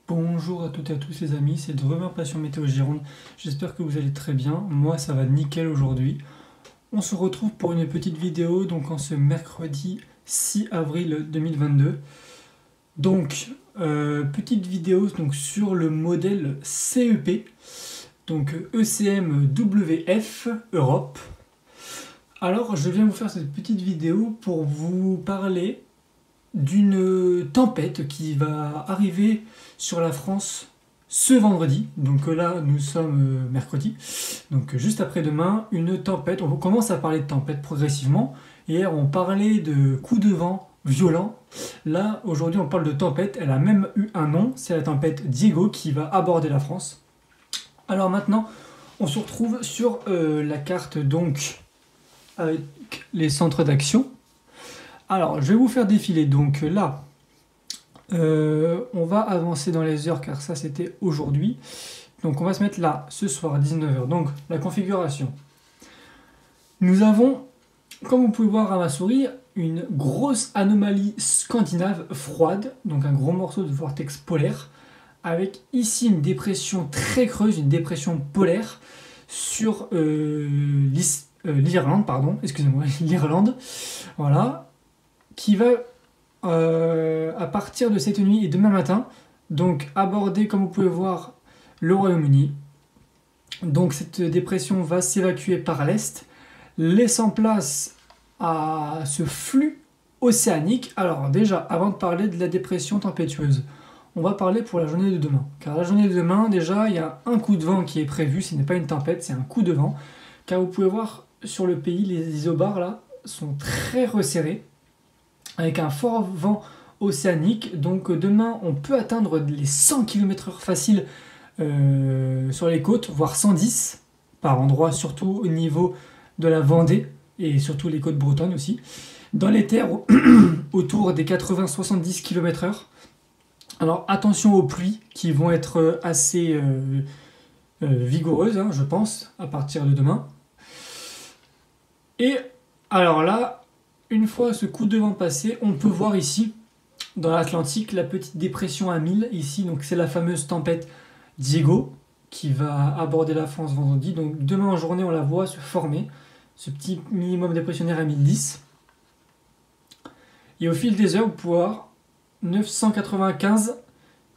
Bonjour à toutes et à tous les amis, c'est Drummer Passion Météo Gironde. J'espère que vous allez très bien. Moi ça va nickel aujourd'hui. On se retrouve pour une petite vidéo donc en ce mercredi 6 avril 2022. Donc petite vidéo donc sur le modèle CEP, donc ECMWF Europe. Alors je viens vous faire cette petite vidéo pour vous parler d'une tempête qui va arriver sur la France ce vendredi. Donc là, nous sommes mercredi. Donc juste après-demain, une tempête. On commence à parler de tempête progressivement. Hier, on parlait de coups de vent violents. Là, aujourd'hui, on parle de tempête. Elle a même eu un nom. C'est la tempête Diego qui va aborder la France. Alors maintenant, on se retrouve sur la carte donc avec les centres d'action. Alors, je vais vous faire défiler. Donc là, on va avancer dans les heures car ça c'était aujourd'hui. Donc on va se mettre là, ce soir à 19h. Donc la configuration. Nous avons, comme vous pouvez voir à ma souris, une grosse anomalie scandinave froide. Donc un gros morceau de vortex polaire. Avec ici une dépression très creuse, une dépression polaire sur l'Irlande, pardon, excusez-moi, l'Irlande. Voilà. Qui va, à partir de cette nuit et demain matin, donc aborder, comme vous pouvez voir, le Royaume-Uni. Donc cette dépression va s'évacuer par l'est, laissant place à ce flux océanique. Alors déjà, avant de parler de la dépression tempétueuse, on va parler pour la journée de demain. Car la journée de demain, déjà, il y a un coup de vent qui est prévu, ce n'est pas une tempête, c'est un coup de vent. Car vous pouvez voir sur le pays, les isobars là sont très resserrés, avec un fort vent océanique. Donc demain, on peut atteindre les 100 km/h faciles sur les côtes, voire 110 par endroit, surtout au niveau de la Vendée et surtout les côtes bretonnes aussi. Dans les terres, autour des 80-70 km/h. Alors attention aux pluies qui vont être assez vigoureuses, hein, je pense, à partir de demain. Et alors là, une fois ce coup de vent passé, on peut voir ici, dans l'Atlantique, la petite dépression à 1000, ici, donc c'est la fameuse tempête Diego, qui va aborder la France vendredi. Donc demain en journée, on la voit se former, ce petit minimum dépressionnaire à 1010. Et au fil des heures, vous pouvez voir 995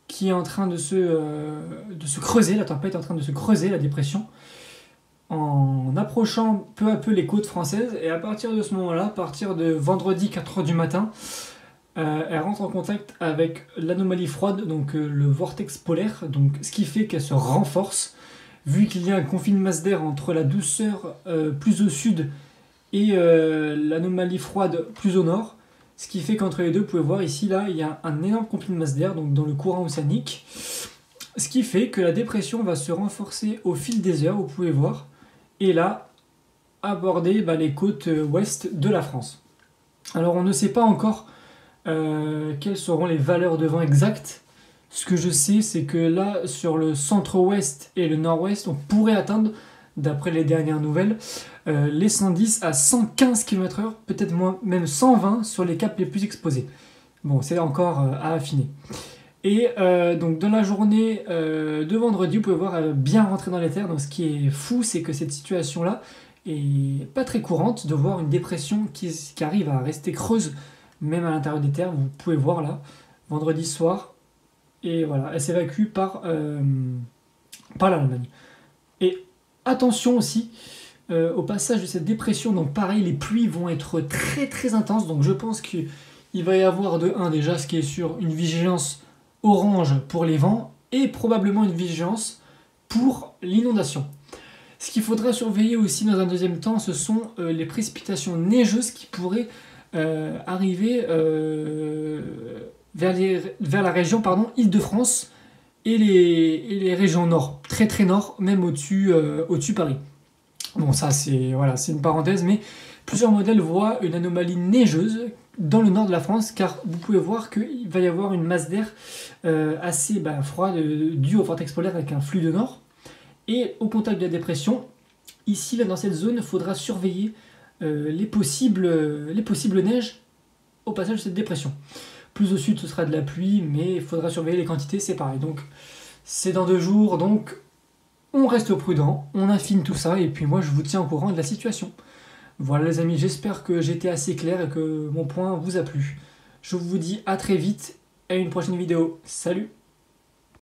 qui est en train de se creuser, la tempête est en train de se creuser, la dépression, en approchant peu à peu les côtes françaises. Et à partir de ce moment-là, à partir de vendredi 4h du matin, elle rentre en contact avec l'anomalie froide, donc le vortex polaire, donc, ce qui fait qu'elle se renforce, vu qu'il y a un conflit de masse d'air entre la douceur plus au sud et l'anomalie froide plus au nord, ce qui fait qu'entre les deux, vous pouvez voir ici, là, il y a un énorme conflit de masse d'air, donc dans le courant océanique, ce qui fait que la dépression va se renforcer au fil des heures, vous pouvez voir, et là, aborder les côtes ouest de la France. Alors on ne sait pas encore quelles seront les valeurs de vent exactes. Ce que je sais, c'est que là, sur le centre-ouest et le nord-ouest, on pourrait atteindre, d'après les dernières nouvelles, les 110 à 115 km/h, peut-être moins, même 120 sur les caps les plus exposés. Bon, c'est encore à affiner. Et donc dans la journée de vendredi, vous pouvez voir bien rentrer dans les terres. Donc ce qui est fou, c'est que cette situation-là est pas très courante, de voir une dépression qui arrive à rester creuse, même à l'intérieur des terres. Vous pouvez voir là, vendredi soir, et voilà, elle s'évacue par l'Allemagne. Et attention aussi au passage de cette dépression, donc pareil, les pluies vont être très très intenses. Donc je pense qu'il va y avoir de 1 déjà, ce qui est sûr, une vigilance orange pour les vents et probablement une vigilance pour l'inondation. Ce qu'il faudra surveiller aussi dans un deuxième temps, ce sont les précipitations neigeuses qui pourraient arriver vers la région Île-de-France et les régions nord, très très nord, même au-dessus Paris. Bon, ça c'est une parenthèse, mais plusieurs modèles voient une anomalie neigeuse dans le nord de la France, car vous pouvez voir qu'il va y avoir une masse d'air assez froide due au vortex polaire avec un flux de nord. Et au contact de la dépression, ici, là, dans cette zone, il faudra surveiller les possibles neiges au passage de cette dépression. Plus au sud, ce sera de la pluie, mais il faudra surveiller les quantités, c'est pareil. Donc, c'est dans 2 jours, donc on reste prudent, on affine tout ça, et puis moi, je vous tiens au courant de la situation. Voilà les amis, j'espère que j'ai été assez clair et que mon point vous a plu. Je vous dis à très vite et à une prochaine vidéo. Salut!